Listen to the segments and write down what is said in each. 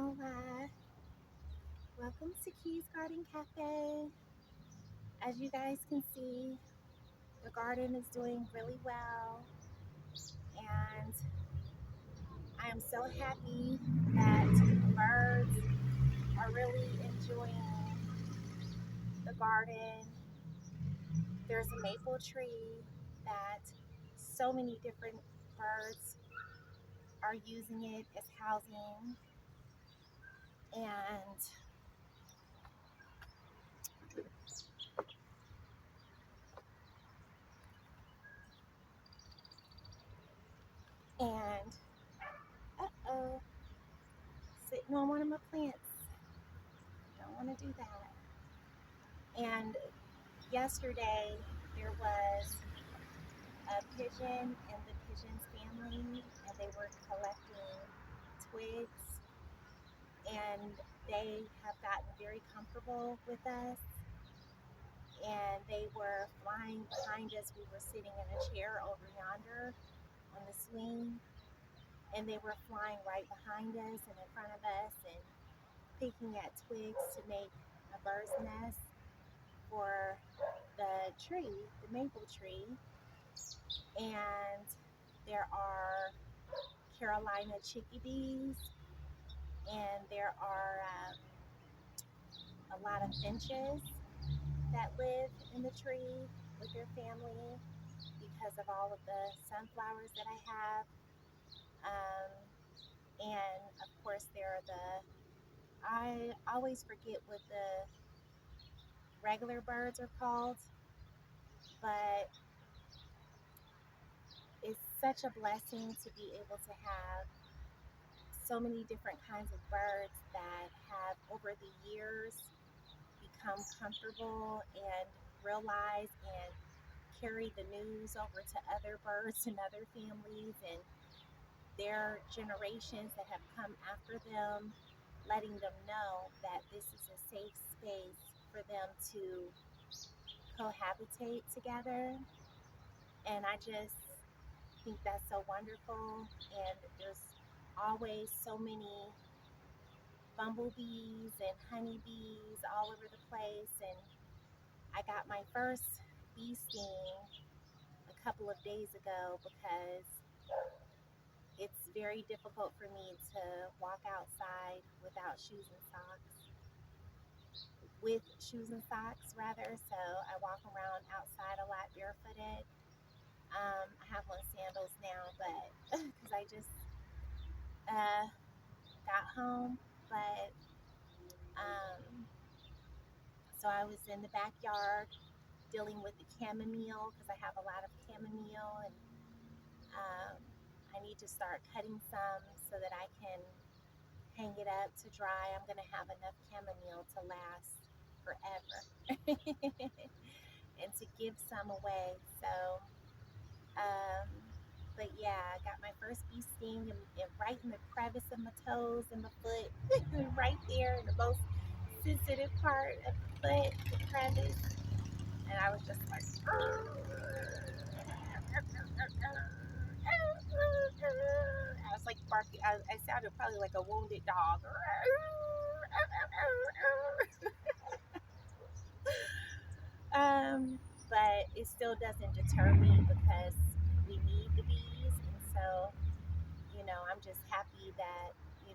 Hola, welcome to Keys Garden Cafe. As you guys can see, the garden is doing really well, and I am so happy that birds are really enjoying the garden. There's a maple tree that so many different birds are using it as housing, and and oh, sitting on one of my plants. Don't want to do that. And yesterday there was a pigeon and the pigeon's family, and they were collecting twigs, and they have gotten very comfortable with us, and they were flying behind us. We were sitting in a chair over yonder on the swing, and they were flying right behind us and in front of us and picking at twigs to make a bird's nest for the tree, the maple tree. And there are Carolina chickadees, and there are a lot of finches that live in the tree with their family because of all of the sunflowers that I have. Um, and of course, there are I always forget what the regular birds are called, but it's such a blessing to be able to have so many different kinds of birds that have over the years become comfortable and realize and carry the news over to other birds and other families and their generations that have come after them, letting them know that this is a safe space for them to cohabitate together. And I just think that's so wonderful. And there's always so many bumblebees and honeybees all over the place. And I got my first bee sting a couple of days ago because it's very difficult for me to walk outside without shoes and socks, with shoes and socks rather. So I walk around outside a lot barefooted. I have on sandals now, but because I just uh, got home, but um, so I was in the backyard dealing with the chamomile because I have a lot of chamomile, and um, I need to start cutting some so that I can hang it up to dry. I'm going to have enough chamomile to last forever and to give some away. So, um, but yeah, I got my first bee sting and right in the crevice of my toes and my foot, right there in the most sensitive part of the foot, the crevice. And I was just like, I was like barking. I sounded probably like a wounded dog. But it still doesn't deter me because we need the bees, and so I'm just happy that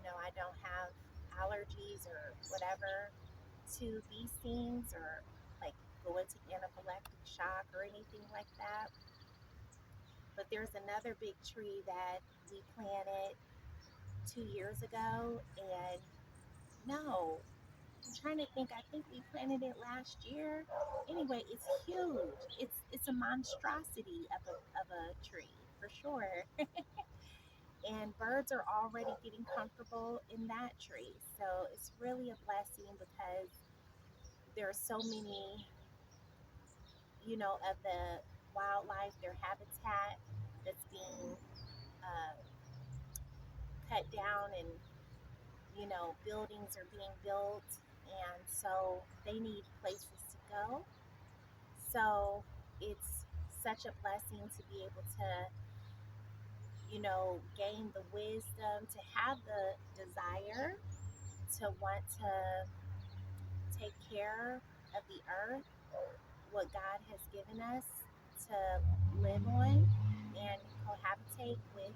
I don't have allergies or whatever to bee stings or like go into anaphylactic shock or anything like that. But there's another big tree that we planted 2 years ago, and no, I'm trying to think. I think we planted it last year. Anyway, it's huge. It's a monstrosity of a tree for sure. And birds are already getting comfortable in that tree. So it's really a blessing because there are so many, of the wildlife, their habitat that's being uh, cut down, and buildings are being built, and so they need places to go. So it's such a blessing to be able to, gain the wisdom, to have the desire to want to take care of the earth, what God has given us to live on and cohabitate with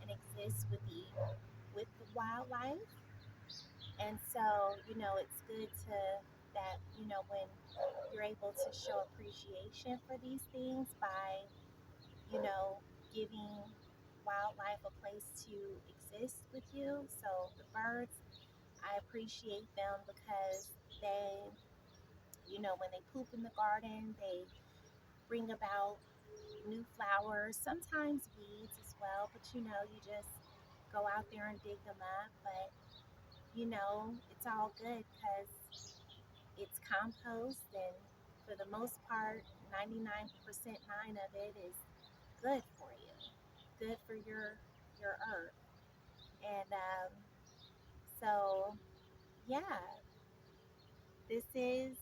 and exist with the wildlife. And so, it's good to that, when you're able to show appreciation for these things by, you know, giving wildlife a place to exist with you. So the birds, I appreciate them because they, when they poop in the garden, they bring about new flowers, sometimes weeds as well, but you just go out there and dig them up. But it's all good because it's compost, and for the most part, 99% nine of it is good for you, good for your earth. And so, yeah, this is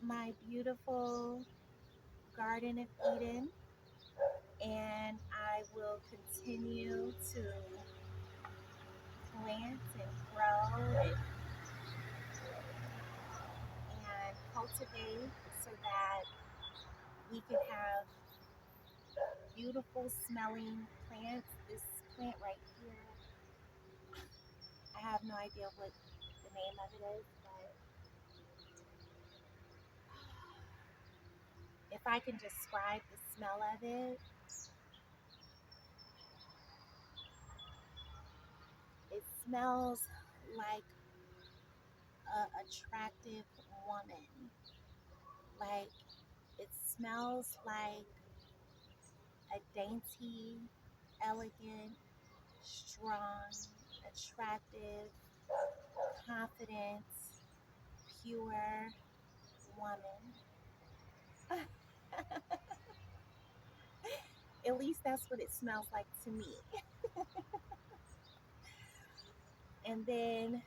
my beautiful Garden of Eden, and I will continue to plant and grow and cultivate so that we could have beautiful smelling plants. This plant right here, I have no idea what the name of it is, but if I can describe the smell of it, it smells like a attractive woman. Like it smells like a dainty, elegant, strong, attractive, confident, pure woman. At least that's what it smells like to me. And then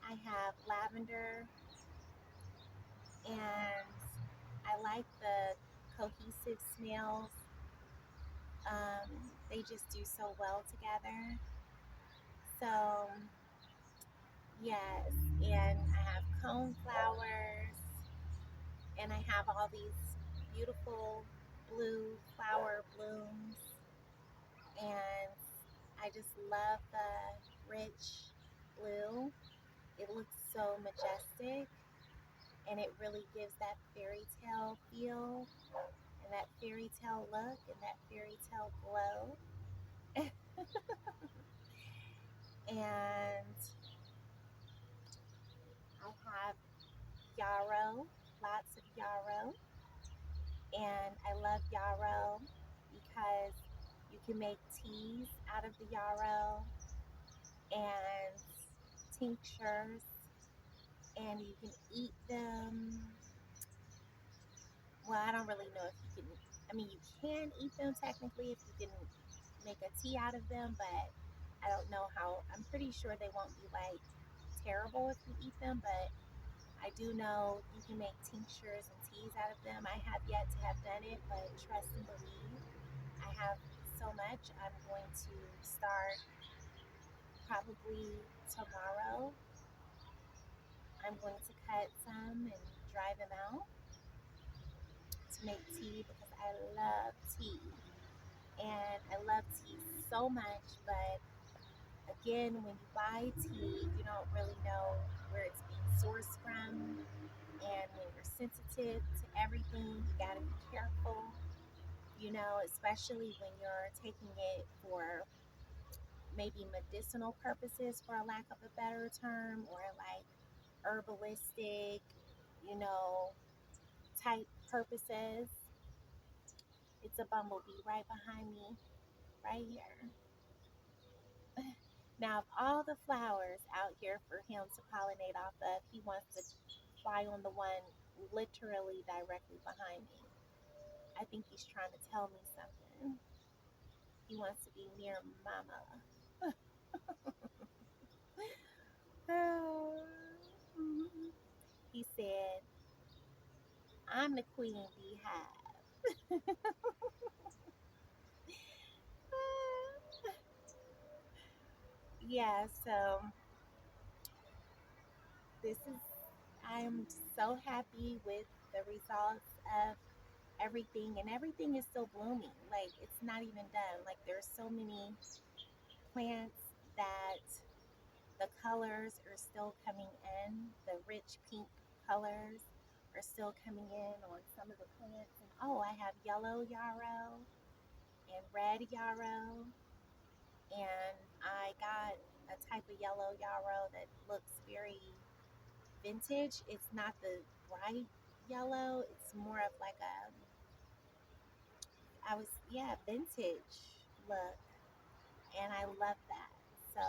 I have lavender, and I like the cohesive smells. They just do so well together. So, yes, and I have cone flowers, and I have all these beautiful blue flower blooms, and I just love the rich blue. It looks so majestic, and it really gives that fairy tale feel and that fairy tale look and that fairy tale glow. And I have yarrow, lots of yarrow, and I love yarrow because you can make teas out of the yarrow and tinctures, and you can eat them. Well, I don't really know if you can. I mean, you can eat them technically if you can make a tea out of them, but I don't know how. I'm pretty sure they won't be like terrible if you eat them, but I do know you can make tinctures and teas out of them. I have yet to have done it, but trust and believe. I have so much. I'm going to start probably tomorrow. I'm going to cut some and dry them out to make tea because I love tea. And I love tea so much, but again, when you buy tea, you don't really know where it's being sourced from. And when you're sensitive to everything, you got to be careful, especially when you're taking it for maybe medicinal purposes, for a lack of a better term, or like herbalistic, you know, type purposes. It's a bumblebee right behind me, right here. Now, of all the flowers out here for him to pollinate off of, he wants to fly on the one literally directly behind me. I think he's trying to tell me something. He wants to be near mama. He said, I'm the queen beehive. Yeah, so this is, I am so happy with the results of everything, and everything is still blooming. Like, it's not even done. Like, there's so many plants that the colors are still coming in. The rich pink colors are still coming in on some of the plants. And oh, I have yellow yarrow and red yarrow, and I got a type of yellow yarrow that looks very vintage. It's not the bright yellow. It's more of like a, yeah, vintage look, and I love that. So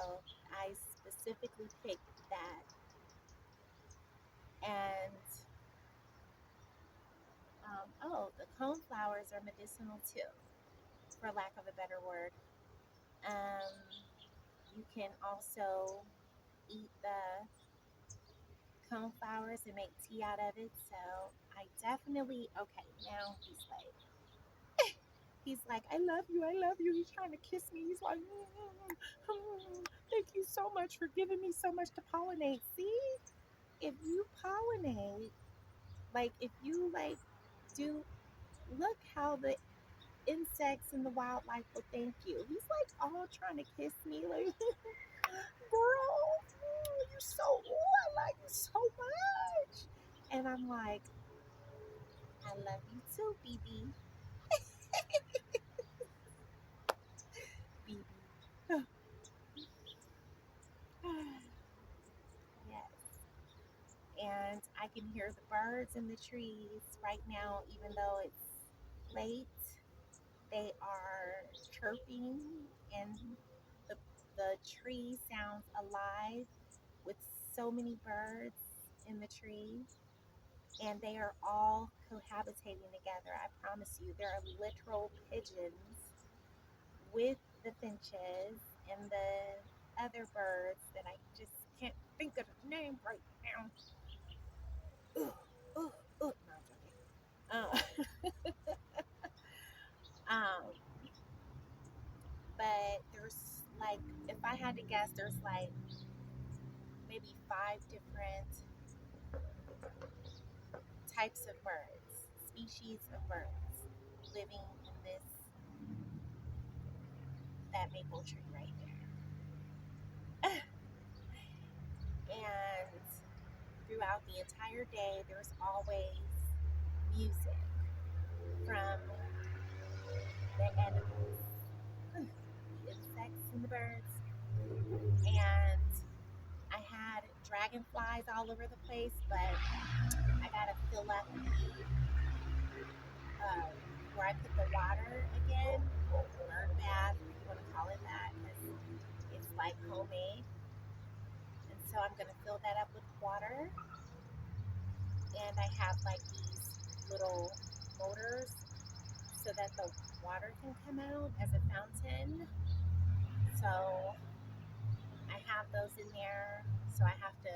I specifically picked that. And oh, the coneflowers are medicinal too, for lack of a better word. Um, you can also eat the coneflowers and make tea out of it. So I definitely, okay, now he's like, I love you, I love you. He's trying to kiss me. He's like, thank you so much for giving me so much to pollinate. See, if you pollinate, like if you like do, look how the insects and the wildlife will thank you. He's like all trying to kiss me, like, girl, you so, I like you so much. And I'm like, I love you too, BB. BB. Yes. And I can hear the birds in the trees right now, even though it's late. They are chirping, and the, the tree sounds alive with so many birds in the tree, and they are all cohabitating together. I promise you, there are literal pigeons with the finches and the other birds that I just can't think of the name right now. Ugh, ugh, ugh. No, I'm joking. Um, but there's like, if I had to guess, there's like maybe five different types of birds, species of birds living in this, that maple tree right there. And throughout the entire day, there's always music from the animals, the insects and the birds. And I had dragonflies all over the place, but I gotta fill up the where I put the water again, bird bath, if you want to call it that, because it's like homemade. And so I'm gonna fill that up with water, and I have like these little motors so that the water can come out as a fountain. So I have those in there. So I have to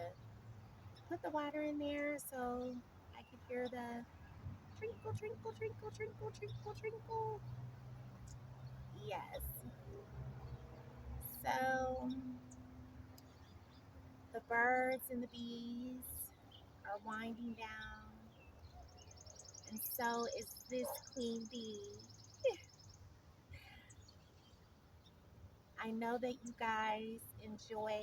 put the water in there so I can hear the trinkle, trinkle, trinkle, trinkle, trinkle, trinkle. Yes. So the birds and the bees are winding down, and so is this queen bee. I know that you guys enjoy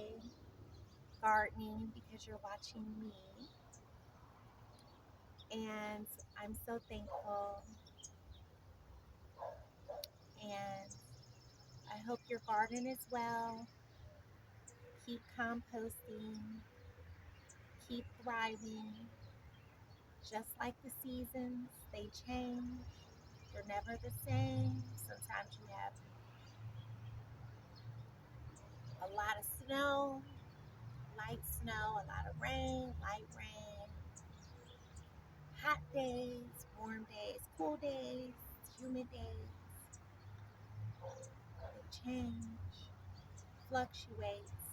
gardening because you're watching me, and I'm so thankful. And I hope your garden is well. Keep composting, keep thriving. Just like the seasons, they change. They're never the same. Sometimes you have a lot of snow, light snow, a lot of rain, light rain, hot days, warm days, cool days, humid days. They change, fluctuates,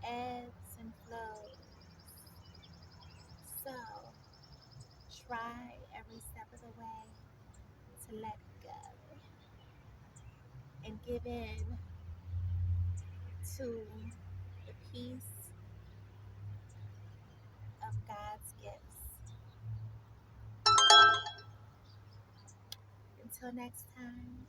ebbs and flows. So try every step of the way to let go and give in to the peace God's gifts. Until next time.